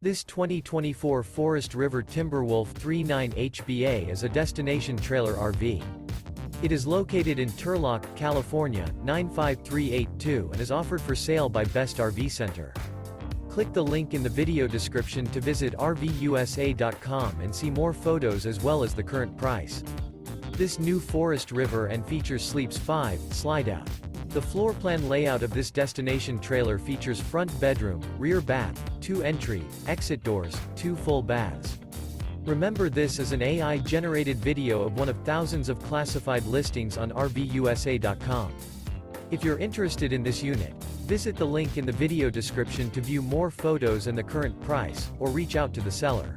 This 2024 Forest River Timberwolf 39 HBA is a destination trailer RV. It is located in Turlock, California, 95382 and is offered for sale by Best RV Center. Click the link in the video description to visit RVUSA.com and see more photos as well as the current price. This new Forest River and features Sleeps 5, Slideout. The floor plan layout of this destination trailer features front bedroom, rear bath, 2 entry, exit doors, 2 full baths. Remember, this is an AI-generated video of one of thousands of classified listings on RVUSA.com. If you're interested in this unit, visit the link in the video description to view more photos and the current price, or reach out to the seller.